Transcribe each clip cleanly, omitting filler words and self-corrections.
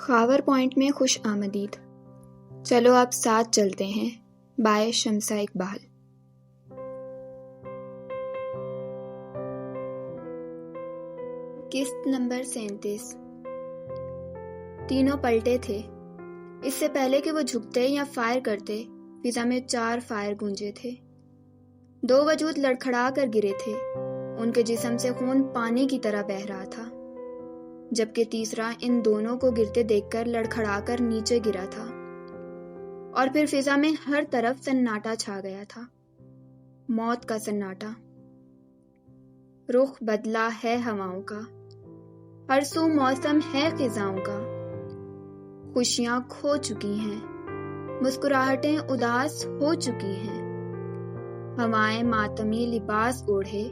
Khawar point میں خوش آمدید. چلو آپ ساتھ چلتے ہیں. بائے شمسہ اقبال. قسط نمبر 37. تینوں پلٹے تھے. اس سے پہلے کہ وہ جھکتے یا فائر کرتے فضا میں 4 فائر گونجے تھے. 2 وجود لڑکھڑا کر گرے تھے. ان کے جسم سے خون پانی کی طرح بہہ رہا تھا، جبکہ تیسرا ان دونوں کو گرتے دیکھ کر لڑکھڑا کر نیچے گرا تھا. اور پھر فضا میں ہر طرف سناٹا چھا گیا تھا، موت کا سناٹا. رخ بدلا ہے ہواؤں کا، ہر سو موسم ہے خزاؤں کا. خوشیاں کھو چکی ہیں، مسکراہٹیں اداس ہو چکی ہیں. ہوائیں ماتمی لباس اوڑھے،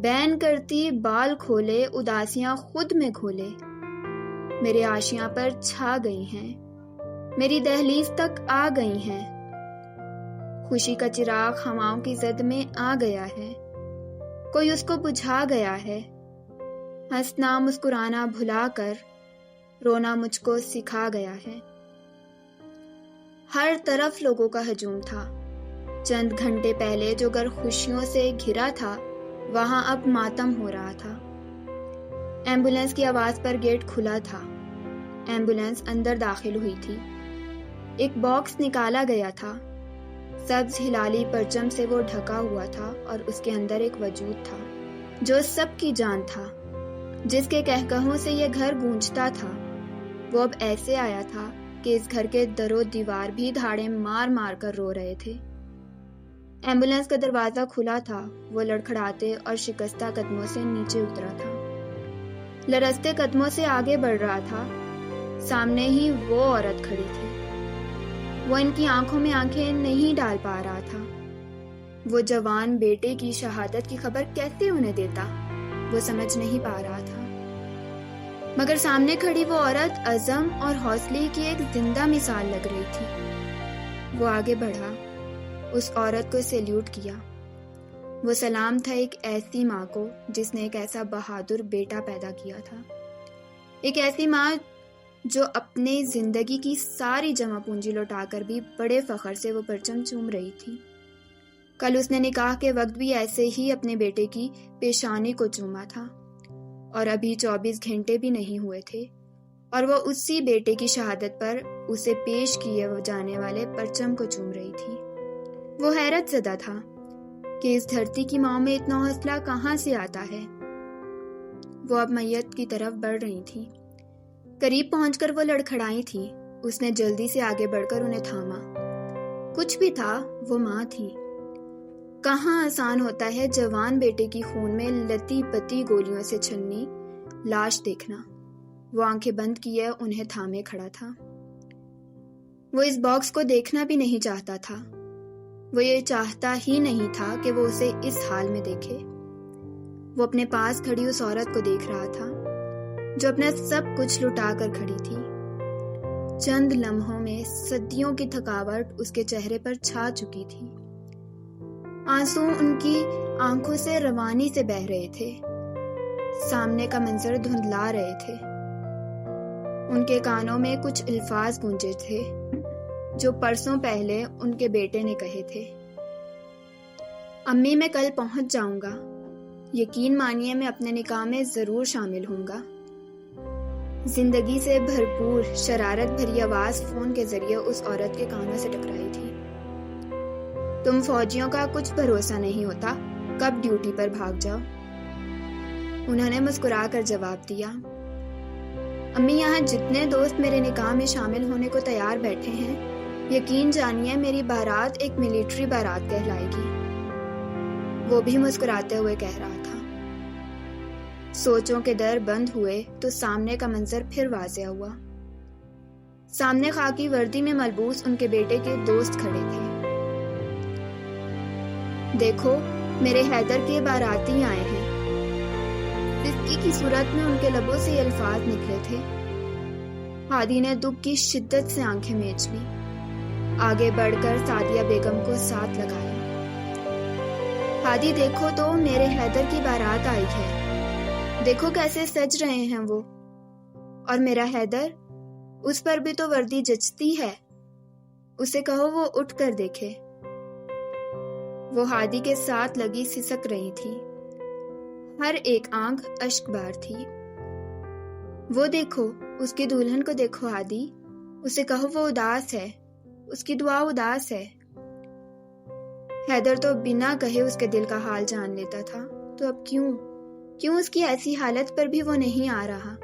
بین کرتی بال کھولے، اداسیاں خود میں کھولے. میرے آشیاں پر چھا گئی ہیں، میری دہلیز تک آ گئی ہیں. خوشی کا چراغ ہواؤں کی زد میں آ گیا ہے، کوئی اس کو بجھا گیا ہے. ہنسنا مسکرانا بھلا کر رونا مجھ کو سکھا گیا ہے. ہر طرف لوگوں کا ہجوم تھا. چند گھنٹے پہلے جو گھر خوشیوں سے گھرا تھا وہاں اب ماتم ہو رہا تھا. ایمبولینس کی آواز پر گیٹ کھلا تھا. ایمبولینس اندر داخل ہوئی تھی. ایک باکس نکالا گیا تھا. سبز ہلالی پرچم سے وہ ڈھکا ہوا تھا اور اس کے اندر ایک وجود تھا جو سب کی جان تھا، جس کے کہکہوں سے یہ گھر گونجتا تھا. وہ اب ایسے آیا تھا کہ اس گھر کے در و دیوار بھی دھاڑے مار مار کر رو رہے تھے. ایمبولینس کا دروازہ کھلا تھا. وہ لڑکھڑاتے اور شکستہ قدموں سے نیچے اترا تھا، لرزتے قدموں سے آگے بڑھ رہا تھا. سامنے ہی وہ عورت کھڑی تھی. وہ ان کی آنکھوں میں آنکھیں نہیں ڈال پا رہا تھا. وہ جوان بیٹے کی شہادت کی خبر کیسے انہیں دیتا، وہ سمجھ نہیں پا رہا تھا. مگر سامنے کھڑی وہ عورت عزم اور حوصلے کی ایک زندہ مثال لگ رہی تھی. وہ آگے بڑھا، اس عورت کو سیلیوٹ کیا. وہ سلام تھا ایک ایسی ماں کو جس نے ایک ایسا بہادر بیٹا پیدا کیا تھا. ایک ایسی ماں جو اپنے زندگی کی ساری جمع پونجی لوٹا کر بھی بڑے فخر سے وہ پرچم چوم رہی تھی. کل اس نے نکاح کے وقت بھی ایسے ہی اپنے بیٹے کی پیشانی کو چوما تھا، اور ابھی 24 گھنٹے بھی نہیں ہوئے تھے اور وہ اسی بیٹے کی شہادت پر اسے پیش کیے جانے والے پرچم کو چوم رہی تھی. وہ حیرت زدہ تھا کہ اس دھرتی کی ماں میں اتنا حوصلہ کہاں سے آتا ہے. وہ اب میت کی طرف بڑھ رہی تھی. قریب پہنچ کر وہ لڑکھڑائی تھی. اس نے جلدی سے آگے بڑھ کر انہیں تھاما. کچھ بھی تھا، وہ ماں تھی. کہاں آسان ہوتا ہے جوان بیٹے کی خون میں لتی پتی گولیوں سے چھلنی لاش دیکھنا. وہ آنکھیں بند کیے انہیں تھامے کھڑا تھا. وہ اس باکس کو دیکھنا بھی نہیں چاہتا تھا. وہ یہ چاہتا ہی نہیں تھا کہ وہ اسے اس حال میں دیکھے. وہ اپنے پاس کھڑی اس عورت کو دیکھ رہا تھا جو اپنا سب کچھ لٹا کر کھڑی تھی. چند لمحوں میں صدیوں کی تھکاوٹ اس کے چہرے پر چھا چکی تھی. آنسو ان کی آنکھوں سے روانی سے بہہ رہے تھے. سامنے کا منظر دھندلا رہے تھے. ان کے کانوں میں کچھ الفاظ گونجے تھے جو پرسوں پہلے ان کے بیٹے نے کہے تھے. امی میں کل پہنچ جاؤں گا. یقین مانیے میں اپنے نکاح میں ضرور شامل ہوں گا. زندگی سے بھرپور شرارت بھری آواز فون کے ذریعے اس عورت کے کانوں سے ٹکرائی تھی. تم فوجیوں کا کچھ بھروسہ نہیں ہوتا، کب ڈیوٹی پر بھاگ جاؤ. انہوں نے مسکرا کر جواب دیا، امی یہاں جتنے دوست میرے نکاح میں شامل ہونے کو تیار بیٹھے ہیں، یقین جانیے میری بارات ایک ملٹری بارات کہلائے گی. وہ بھی مسکراتے ہوئے کہہ رہا تھا. سوچوں کے در بند ہوئے تو سامنے کا منظر پھر واضح ہوا. سامنے خاکی وردی میں ملبوس ان کے بیٹے کے دوست کھڑے تھے. دیکھو میرے حیدر کے باراتی آئے ہیں. فسکی کی صورت میں ان کے لبوں سے یہ الفاظ نکلے تھے. ہادی نے دکھ کی شدت سے آنکھیں میچ لی. آگے بڑھ کر سعدیہ بیگم کو ساتھ لگایا. ہادی دیکھو تو میرے حیدر کی بارات آئی ہے. دیکھو کیسے سج رہے ہیں وہ. اور میرا حیدر اس پر بھی تو وردی جچتی ہے، اسے کہو وہ اٹھ کر دیکھے۔ وہ ہادی کے ساتھ لگی سسک رہی تھی، ہر ایک آنکھ اشک بار تھی۔ وہ دیکھو، اس کی دلہن کو دیکھو ہادی، اسے کہو وہ اداس ہے، اس کی دعا اداس ہے۔ حیدر تو بنا کہے اس کے دل کا حال جان لیتا تھا، تو اب کیوں اس کی ایسی حالت پر بھی وہ نہیں آ رہا؟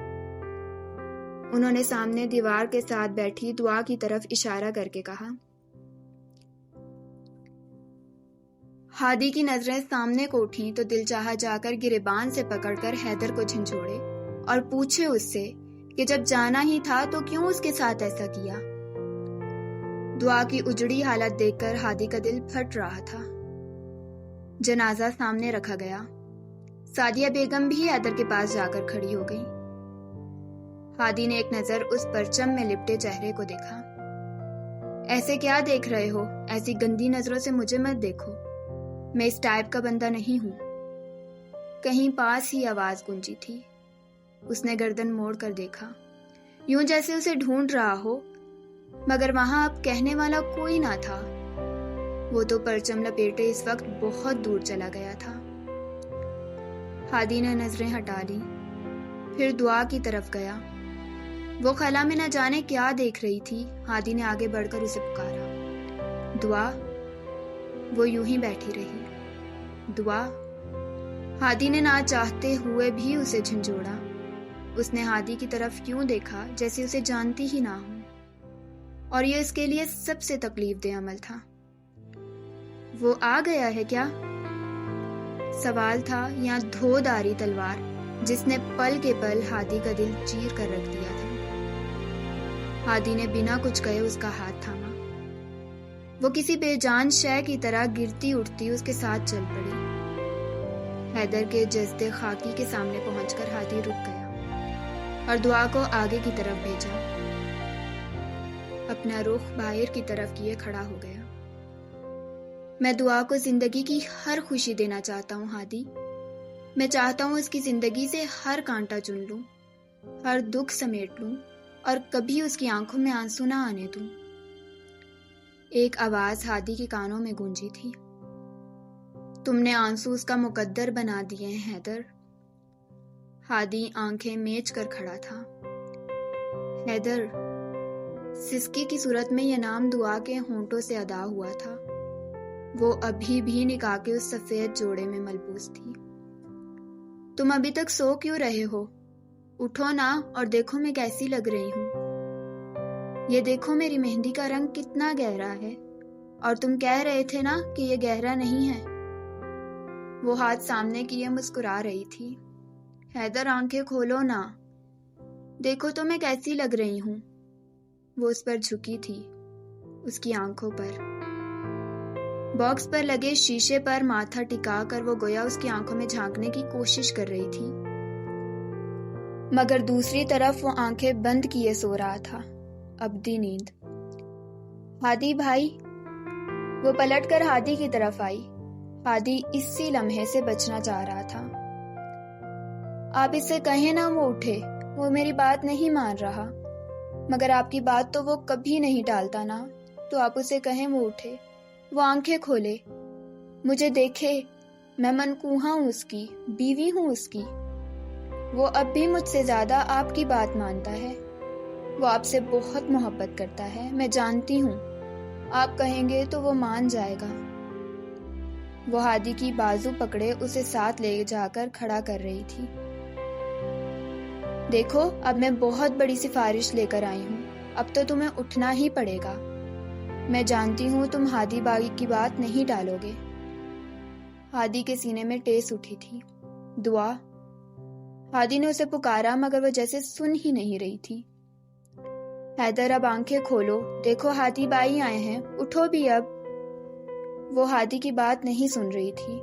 انہوں نے سامنے دیوار کے ساتھ بیٹھی دعا کی طرف اشارہ کر کے کہا۔ ہادی کی نظریں سامنے کو اٹھیں تو دل چاہا جا کر گریبان سے پکڑ کر حیدر کو جھنجھوڑے اور پوچھے اس سے کہ جب جانا ہی تھا تو کیوں اس کے ساتھ ایسا کیا؟ دعا کی اجڑی حالت دیکھ کر ہادی کا دل پھٹ رہا تھا۔ جنازہ سامنے رکھا گیا۔ سعدیہ بیگم بھی حیدر کے پاس جا کر کھڑی ہو گئی۔ ہادی نے ایک نظر اس پرچم میں لپٹے چہرے کو دیکھا۔ ایسے کیا دیکھ رہے ہو؟ ایسی گندی نظروں سے مجھے مت دیکھو، میں اس ٹائپ کا بندہ نہیں ہوں۔ کہیں پاس ہی آواز گونجی تھی۔ اس نے گردن موڑ کر دیکھا، یوں جیسے اسے ڈھونڈ رہا ہو، مگر وہاں اب کہنے والا کوئی نہ تھا۔ وہ تو پرچم لپیٹے اس وقت بہت دور چلا گیا تھا۔ ہادی نے نظریں ہٹا لی، پھر دعا کی طرف گیا۔ وہ خلا میں نہ جانے کیا دیکھ رہی تھی۔ ہادی نے آگے بڑھ کر اسے پکارا، دعا۔ وہ یوں ہی بیٹھی رہی۔ دعا۔ ہادی نے نہ چاہتے ہوئے بھی اسے جھنجھوڑا۔ اس نے ہادی کی طرف کیوں دیکھا جیسے اسے جانتی ہی نہ ہو، اور یہ اس کے لیے سب سے تکلیف دہ عمل تھا۔ وہ آ گیا ہے کیا؟ سوال تھا یا دھوداری تلوار جس نے پل کے پل ہادی کا دل چیر کر رکھ دیا تھا۔ ہادی نے بنا کچھ کہے اس کا ہاتھ تھاما۔ وہ کسی بے جان شے کی طرح گرتی اٹھتی اس کے ساتھ چل پڑی۔ حیدر کے جسد خاکی کے سامنے پہنچ کر ہادی رک گیا اور دعا کو آگے کی طرف بھیجا۔ اپنا رخ باہر کی طرف کیے کھڑا ہو گیا۔ میں دعا کو زندگی کی ہر خوشی دینا چاہتا ہوں ہادی۔ میں چاہتا ہوں اس کی زندگی سے ہر کانٹا چن لوں، ہر دکھ سمیٹ لوں، اور کبھی اس کی آنکھوں میں آنسو نہ آنے دوں۔ ایک آواز ہادی کے کانوں میں گونجی تھی، تم نے آنسو اس کا مقدر بنا دیے ہیں حیدر۔ ہادی آنکھیں میچ کر کھڑا تھا۔ حیدر، سسکی کی صورت میں یہ نام دعا کے ہونٹوں سے ادا ہوا تھا۔ وہ ابھی بھی نکاح کے اس سفید جوڑے میں ملبوس تھی۔ تم ابھی تک سو کیوں رہے ہو؟ اٹھو نا اور دیکھو میں کیسی لگ رہی ہوں۔ یہ دیکھو میری مہندی کا رنگ کتنا گہرا ہے، اور تم کہہ رہے تھے نا کہ یہ گہرا نہیں ہے۔ وہ ہاتھ سامنے کیے مسکرا رہی تھی۔ حیدر، آنکھیں کھولو نا، دیکھو تو میں کیسی لگ رہی ہوں۔ وہ اس پر جھکی تھی، اس کی آنکھوں پر۔ باکس پر لگے شیشے پر ماتھا ٹکا کر وہ گویا اس کی آنکھوں میں جھانکنے کی کوشش کر رہی تھی، مگر دوسری طرف وہ آنکھیں بند کیے سو رہا تھا، ابدی نیند۔ ہادی بھائی۔ وہ پلٹ کر ہادی کی طرف آئی۔ ہادی اسی لمحے سے بچنا چاہ رہا تھا۔ آپ اس سے کہیں نا وہ اٹھے، وہ میری بات نہیں مان رہا، مگر آپ کی بات تو وہ کبھی نہیں ٹالتا نا، تو آپ اسے کہیں وہ اٹھے، وہ آنکھیں کھولے، مجھے دیکھے، میں منکوہا ہوں اس کی، بیوی ہوں اس کی۔ وہ اب بھی مجھ سے زیادہ آپ کی بات مانتا ہے، وہ آپ سے بہت محبت کرتا ہے، میں جانتی ہوں، آپ کہیں گے تو وہ مان جائے گا۔ وہ ہادی کی بازو پکڑے اسے ساتھ لے جا کر کھڑا کر رہی تھی۔ دیکھو، اب میں بہت بڑی سفارش لے کر آئی ہوں، اب تو تمہیں اٹھنا ہی پڑے گا۔ میں جانتی ہوں تم ہادی باغی کی بات نہیں ڈالو گے۔ ہادی کے سینے میں ٹیس اٹھی تھی۔ دعا۔ ہادی نے اسے پکارا مگر وہ جیسے سن ہی نہیں رہی تھی۔ حیدر، اب آنکھیں کھولو، دیکھو ہادی بائی آئے ہیں، اٹھو بھی اب۔ وہ ہادی کی بات نہیں سن رہی تھی۔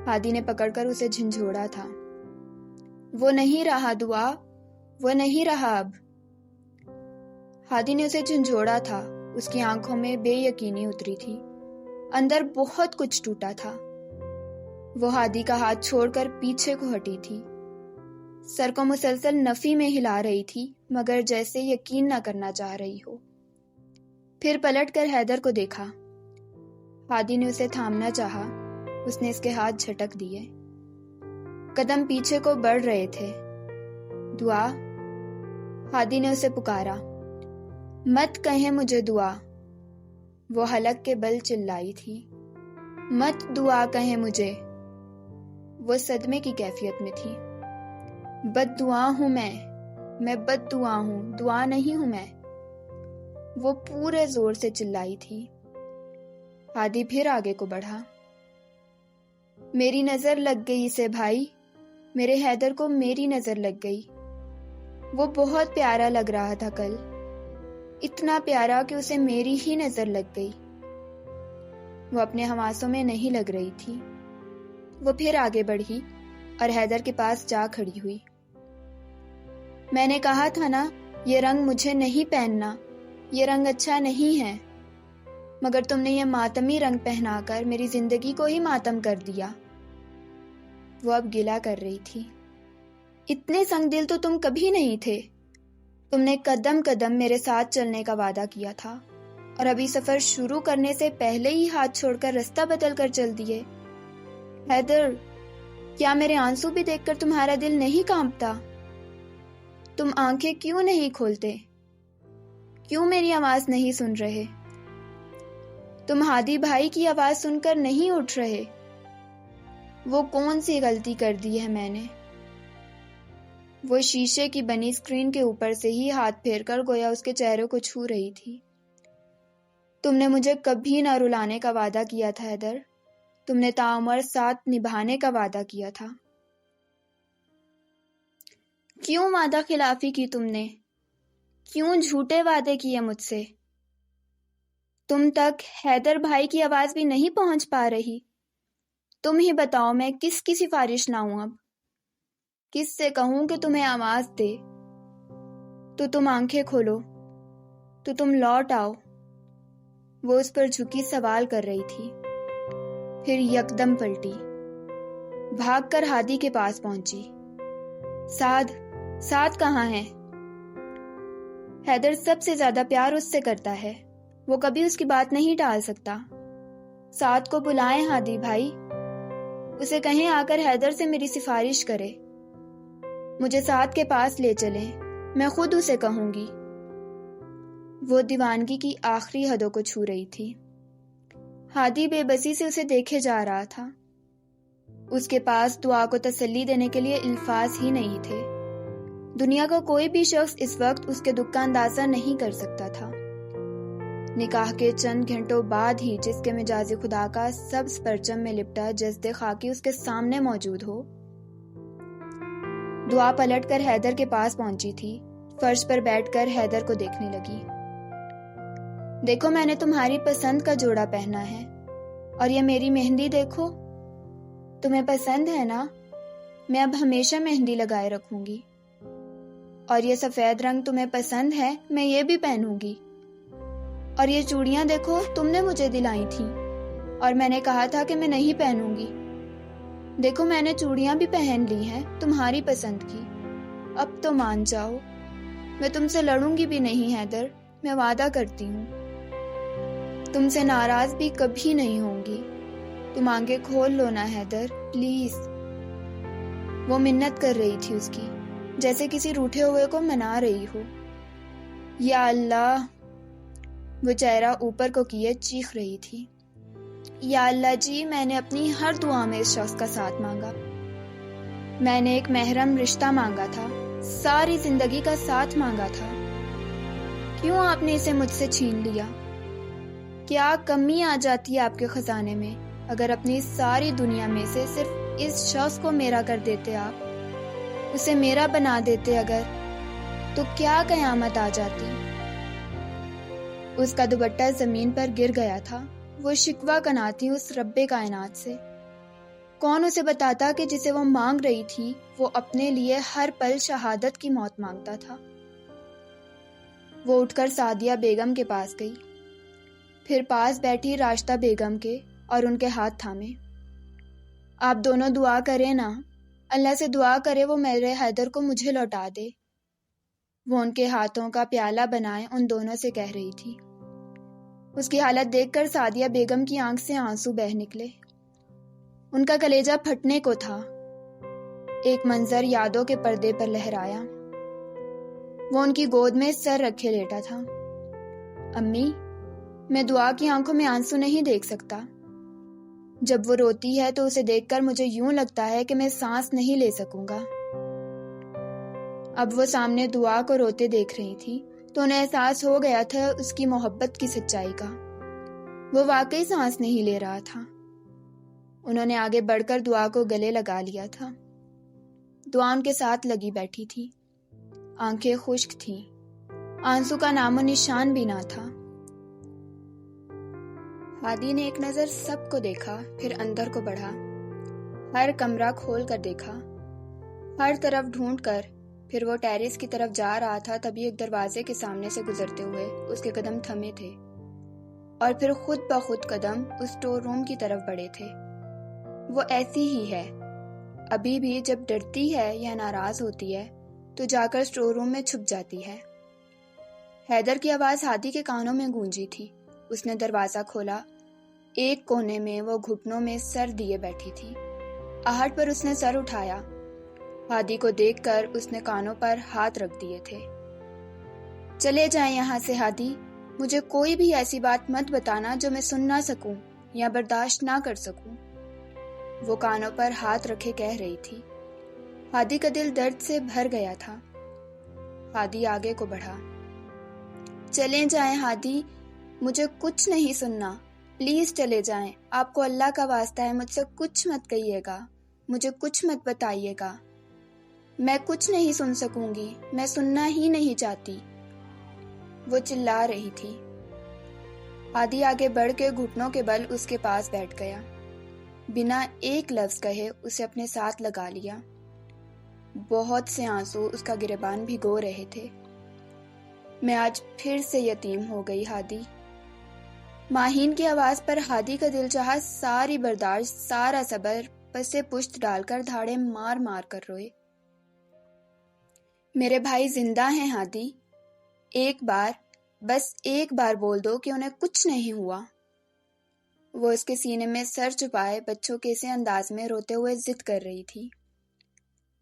ہادی نے پکڑ کر اسے جھنجھوڑا تھا۔ وہ نہیں رہا دعا، وہ نہیں رہا اب۔ ہادی نے اسے جھنجھوڑا تھا، اس کی آنکھوں میں بے یقینی اتری تھی، اندر بہت کچھ ٹوٹا تھا۔ وہ ہادی کا ہاتھ چھوڑ کر پیچھے کو ہٹی تھی۔ سر کو مسلسل نفی میں ہلا رہی تھی مگر جیسے یقین نہ کرنا چاہ رہی ہو۔ پھر پلٹ کر حیدر کو دیکھا۔ ہادی نے اسے تھامنا چاہا، اس نے اس کے ہاتھ جھٹک دیے۔ قدم پیچھے کو بڑھ رہے تھے۔ دعا، ہادی نے اسے پکارا۔ مت کہیں مجھے دعا، وہ حلق کے بل چلائی تھی۔ مت دعا کہیں مجھے، وہ صدمے کی کیفیت میں تھی۔ بد دعا ہوں میں بد دعا ہوں، دعا نہیں ہوں میں، وہ پورے زور سے چلائی تھی۔ ہادی پھر آگے کو بڑھا۔ میری نظر لگ گئی اسے بھائی، میرے حیدر کو میری نظر لگ گئی۔ وہ بہت پیارا لگ رہا تھا کل، اتنا پیارا کہ اسے میری ہی نظر لگ گئی۔ وہ اپنے حواسوں میں نہیں لگ رہی تھی۔ وہ پھر آگے بڑھی اور حیدر کے پاس جا کھڑی ہوئی۔ میں نے کہا تھا نا، یہ رنگ مجھے نہیں پہننا، یہ رنگ اچھا نہیں ہے، مگر تم نے یہ ماتمی رنگ پہنا کر میری زندگی کو ہی ماتم کر دیا۔ وہ اب گلہ کر رہی تھی۔ اتنے سنگ دل تو تم کبھی نہیں تھے۔ تم نے قدم قدم میرے ساتھ چلنے کا وعدہ کیا تھا اور ابھی سفر شروع کرنے سے پہلے ہی ہاتھ چھوڑ کر رستہ بدل کر چل دیے۔ حیدر، کیا میرے آنسو بھی دیکھ کر تمہارا دل نہیں کانپتا؟ تم آنکھیں کیوں نہیں کھولتے؟ کیوں میری آواز نہیں سن رہے؟ تم ہادی بھائی کی آواز سن کر نہیں اٹھ رہے؟ وہ کون سی غلطی کر دی ہے میں نے؟ وہ شیشے کی بنی اسکرین کے اوپر سے ہی ہاتھ پھیر کر گویا اس کے چہرے کو چھو رہی تھی۔ تم نے مجھے کبھی نہ رلانے کا وعدہ کیا تھا حیدر، تم نے تعمر ساتھ نبھانے کا وعدہ کیا تھا۔ کیوں وعدہ خلافی کی تم نے؟ کیوں جھوٹے وعدے کیے مجھ سے؟ تم تک حیدر بھائی کی آواز بھی نہیں پہنچ پا رہی؟ تم ہی بتاؤ، میں کس کی سفارش لاؤں اب؟ کس سے کہوں کہ تمہیں آواز دے؟ تو تم آنکھیں کھولو، تو تم لوٹ آؤ۔ وہ اس پر جھکی سوال کر رہی تھی، پھر یکدم پلٹی، بھاگ کر ہادی کے پاس پہنچی۔ سعد کہاں ہے؟ حیدر سب سے زیادہ پیار اس سے کرتا ہے، وہ کبھی اس کی بات نہیں ٹال سکتا۔ سعد کو بلائیں ہادی بھائی، اسے کہیں آ کر حیدر سے میری سفارش کرے، مجھے سعد کے پاس لے چلیں، میں خود اسے کہوں گی۔ وہ دیوانگی کی آخری حدوں کو چھو رہی تھی۔ ہادی بے بسی سے اسے دیکھے جا رہا تھا۔ اس کے پاس دعا کو تسلی دینے کے لیے الفاظ ہی نہیں تھے۔ دنیا کا کوئی بھی شخص اس وقت اس کے دکھ کا اندازہ نہیں کر سکتا تھا۔ نکاح کے چند گھنٹوں بعد ہی جس کے مجاز خدا کا سبز پرچم میں لپٹا جسد خاکی اس کے سامنے موجود ہو۔ دعا پلٹ کر حیدر کے پاس پہنچی تھی، فرش پر بیٹھ کر حیدر کو دیکھنے لگی۔ دیکھو، میں نے تمہاری پسند کا جوڑا پہنا ہے، اور یہ میری مہندی دیکھو، تمہیں پسند ہے نا؟ میں اب ہمیشہ مہندی لگائے رکھوں گی۔ اور یہ سفید رنگ تمہیں پسند ہے، میں یہ بھی پہنوں گی۔ اور یہ چوڑیاں دیکھو، تم نے مجھے دلائی تھیں اور میں نے کہا تھا کہ میں نہیں پہنوں گی۔ دیکھو، میں نے چوڑیاں بھی پہن لی ہیں تمہاری پسند کی۔ اب تو مان جاؤ، میں تم سے لڑوں گی بھی نہیں حیدر، میں وعدہ کرتی ہوں۔ تم سے ناراض بھی کبھی نہیں ہوں گی۔ تم آنکھیں کھول لو نا حیدر، پلیز۔ وہ منت کر رہی تھی اس کی، جیسے کسی روٹھے ہوئے کو منا رہی ہو۔ یا اللہ، وہ چہرہ اوپر کو کیے چیخ رہی تھی۔ یا اللہ جی، میں نے اپنی ہر دعا میں اس شخص کا ساتھ مانگا۔ میں نے ایک محرم رشتہ مانگا تھا، ساری زندگی کا ساتھ مانگا تھا۔ کیوں آپ نے اسے مجھ سے چھین لیا؟ کیا کمی آ جاتی ہے آپ کے خزانے میں اگر اپنی ساری دنیا میں سے صرف اس شخص کو میرا کر دیتے؟ آپ اسے میرا بنا دیتے اگر، تو کیا قیامت آ جاتی۔ اس کا دوپٹہ زمین پر گر گیا تھا۔ وہ شکوہ کناتی اس رب کائنات سے۔ کون اسے بتاتا کہ جسے وہ مانگ رہی تھی وہ اپنے لیے ہر پل شہادت کی موت مانگتا تھا۔ وہ اٹھ کر سعدیہ بیگم کے پاس گئی، پھر پاس بیٹھی راشدہ بیگم کے، اور ان کے ہاتھ تھامے۔ آپ دونوں دعا کریں نا، اللہ سے دعا کرے وہ میرے حیدر کو مجھے لوٹا دے۔ وہ ان کے ہاتھوں کا پیالہ بنائے ان دونوں سے کہہ رہی تھی۔ اس کی حالت دیکھ کر سعدیہ بیگم کی آنکھ سے آنسو بہہ نکلے۔ ان کا کلیجہ پھٹنے کو تھا۔ ایک منظر یادوں کے پردے پر لہرایا۔ وہ ان کی گود میں سر رکھے لیٹا تھا۔ امی، میں دعا کی آنکھوں میں آنسو نہیں دیکھ سکتا۔ جب وہ روتی ہے تو اسے دیکھ کر مجھے یوں لگتا ہے کہ میں سانس نہیں لے سکوں گا۔ اب وہ سامنے دعا کو روتے دیکھ رہی تھی تو انہیں احساس ہو گیا تھا اس کی محبت کی سچائی کا۔ وہ واقعی سانس نہیں لے رہا تھا۔ انہوں نے آگے بڑھ کر دعا کو گلے لگا لیا تھا۔ دعا ان کے ساتھ لگی بیٹھی تھی۔ آنکھیں خشک تھیں۔ آنسو کا نام و نشان بھی نہ تھا۔ ہادی نے ایک نظر سب کو دیکھا، پھر اندر کو بڑھا۔ ہر کمرہ کھول کر دیکھا، ہر طرف ڈھونڈ کر۔ پھر وہ ٹیرس کی طرف جا رہا تھا، تبھی ایک دروازے کے سامنے سے گزرتے ہوئے اس کے قدم تھمے تھے، اور پھر خود بخود قدم اس اسٹور روم کی طرف بڑھے تھے۔ وہ ایسی ہی ہے، ابھی بھی جب ڈرتی ہے یا ناراض ہوتی ہے تو جا کر اسٹور روم میں چھپ جاتی ہے۔ حیدر کی آواز ہادی کے کانوں میں گونجی تھی۔ اس نے دروازہ کھولا۔ ایک کونے میں وہ گھٹنوں میں سر دیے بیٹھی تھی۔ آہٹ پر اس نے سر اٹھایا۔ ہادی کو دیکھ کر اس نے کانوں پر ہاتھ رکھ دیے تھے۔ چلے جائیں یہاں سے ہادی، مجھے کوئی بھی ایسی بات مت بتانا جو میں سن نہ سکوں یا برداشت نہ کر سکوں۔ وہ کانوں پر ہاتھ رکھے کہہ رہی تھی۔ ہادی کا دل درد سے بھر گیا تھا۔ ہادی آگے کو بڑھا۔ چلے جائیں ہادی، مجھے کچھ نہیں سننا، پلیز چلے جائیں۔ آپ کو اللہ کا واسطہ ہے، مجھ سے کچھ مت کہیے گا، مجھے کچھ مت بتائیے گا، میں کچھ نہیں سن سکوں گی، میں سننا ہی نہیں چاہتی۔ وہ چلا رہی تھی۔ ہادی آگے بڑھ کے گھٹنوں کے بل اس کے پاس بیٹھ گیا۔ بنا ایک لفظ کہے اسے اپنے ساتھ لگا لیا۔ بہت سے آنسو اس کا گریبان بھگو رہے تھے۔ میں آج پھر سے یتیم ہو گئی ہادی۔ ماہین کی آواز پر ہادی کا دل چاہا ساری برداشت، سارا صبر پسے پشت ڈال کر دھاڑے مار مار کر روئے۔ میرے بھائی زندہ ہیں ہادی، ایک بار، بس ایک بار بول دو کہ انہیں کچھ نہیں ہوا۔ وہ اس کے سینے میں سر چھپائے بچوں کے سے انداز میں روتے ہوئے ضد کر رہی تھی۔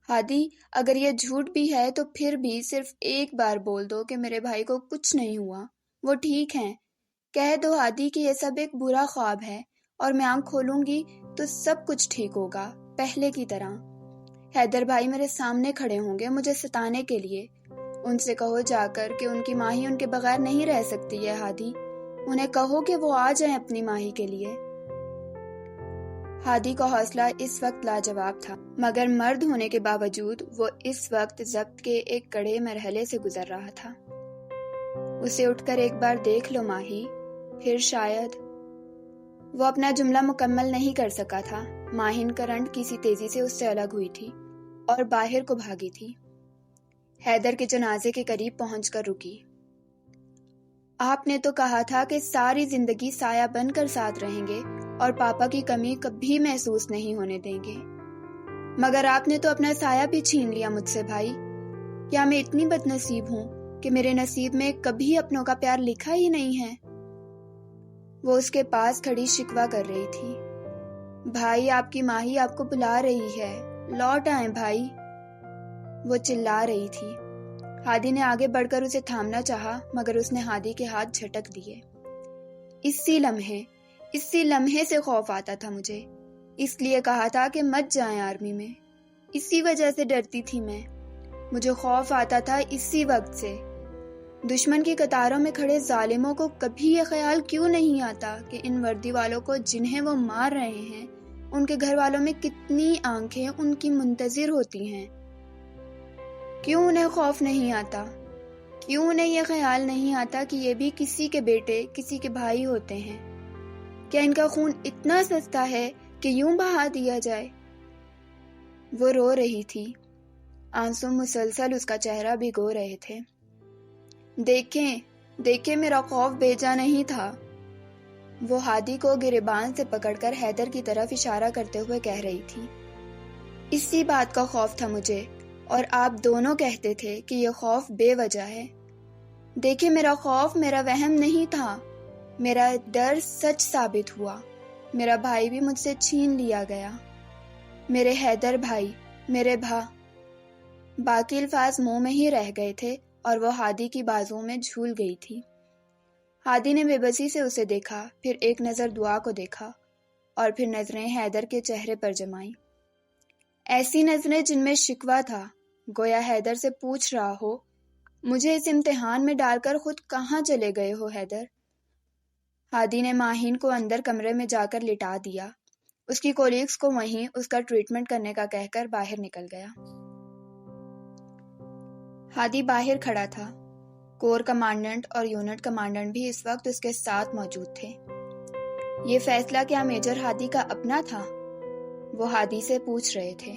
ہادی، اگر یہ جھوٹ بھی ہے تو پھر بھی صرف ایک بار بول دو کہ میرے بھائی کو کچھ نہیں ہوا، وہ ٹھیک ہیں۔ کہہ دو ہادی کہ یہ سب ایک برا خواب ہے اور میں آنکھ کھولوں گی تو سب کچھ ٹھیک ہوگا، پہلے کی طرح۔ حیدر بھائی میرے سامنے کھڑے ہوں گے مجھے ستانے کے لیے۔ ان سے کہو جا کر کہ ان کی ماہی ان کے بغیر نہیں رہ سکتی ہے ہادی۔ انہیں کہو کہ وہ آ جائیں اپنی ماہی کے لیے۔ ہادی کا حوصلہ اس وقت لاجواب تھا، مگر مرد ہونے کے باوجود وہ اس وقت ضبط کے ایک کڑے مرحلے سے گزر رہا تھا۔ اسے اٹھ کر ایک بار دیکھ لو ماہی، پھر شاید۔ وہ اپنا جملہ مکمل نہیں کر سکا تھا۔ ماہین کرنٹ کسی تیزی سے اس سے الگ ہوئی تھی اور باہر کو بھاگی تھی۔ حیدر کے جنازے کے قریب پہنچ کر رکی۔ آپ نے تو کہا تھا کہ ساری زندگی سایہ بن کر ساتھ رہیں گے اور پاپا کی کمی کبھی محسوس نہیں ہونے دیں گے، مگر آپ نے تو اپنا سایہ بھی چھین لیا مجھ سے بھائی۔ کیا میں اتنی بد نصیب ہوں کہ میرے نصیب میں کبھی اپنوں کا پیار لکھا ہی نہیں ہے؟ وہ اس کے پاس کھڑی شکوہ کر رہی تھی۔ بھائی، آپ کی ماہی آپ کو بلا رہی ہے، لوٹ آئیں بھائی، وہ چلا رہی تھی۔ ہادی نے آگے بڑھ کر اسے تھامنا چاہا، مگر اس نے ہادی کے ہاتھ جھٹک دیے۔ اسی لمحے سے خوف آتا تھا مجھے، اس لیے کہا تھا کہ مت جائیں آرمی میں، اسی وجہ سے ڈرتی تھی میں، مجھے خوف آتا تھا اسی وقت سے۔ دشمن کی قطاروں میں کھڑے ظالموں کو کبھی یہ خیال کیوں نہیں آتا کہ ان وردی والوں کو جنہیں وہ مار رہے ہیں، ان کے گھر والوں میں کتنی آنکھیں ان کی منتظر ہوتی ہیں؟ کیوں انہیں خوف نہیں آتا؟ کیوں انہیں یہ خیال نہیں آتا کہ یہ بھی کسی کے بیٹے، کسی کے بھائی ہوتے ہیں؟ کیا ان کا خون اتنا سستا ہے کہ یوں بہا دیا جائے؟ وہ رو رہی تھی، آنسو مسلسل اس کا چہرہ بھگو رہے تھے۔ دیکھیں میرا خوف بیجا نہیں تھا، وہ ہادی کو گریبان سے پکڑ کر حیدر کی طرف اشارہ کرتے ہوئے کہہ رہی تھی۔ اسی بات کا خوف تھا مجھے، اور آپ دونوں کہتے تھے کہ یہ خوف بے وجہ ہے۔ دیکھیں، میرا خوف میرا وہم نہیں تھا، میرا ڈر سچ ثابت ہوا۔ میرا بھائی بھی مجھ سے چھین لیا گیا، میرے حیدر بھائی، میرے باقی الفاظ منہ میں ہی رہ گئے تھے اور وہ ہادی کی بازوؤں میں جھول گئی تھی۔ ہادی نے بے بسی سے اسے دیکھا، پھر ایک نظر دعا کو دیکھا اور پھر نظریں حیدر کے چہرے پر جمائیں، ایسی نظریں جن میں شکوہ تھا، گویا حیدر سے پوچھ رہا ہو، مجھے اس امتحان میں ڈال کر خود کہاں چلے گئے ہو حیدر؟ ہادی نے ماہین کو اندر کمرے میں جا کر لٹا دیا، اس کی کولیگز کو وہیں اس کا ٹریٹمنٹ کرنے کا کہہ کر باہر نکل گیا۔ ہادی باہر کھڑا تھا، کور کمانڈنٹ اور یونٹ کمانڈنٹ بھی اس وقت اس کے ساتھ موجود تھے۔ یہ فیصلہ کیا میجر ہادی کا اپنا تھا؟ وہ ہادی سے پوچھ رہے تھے۔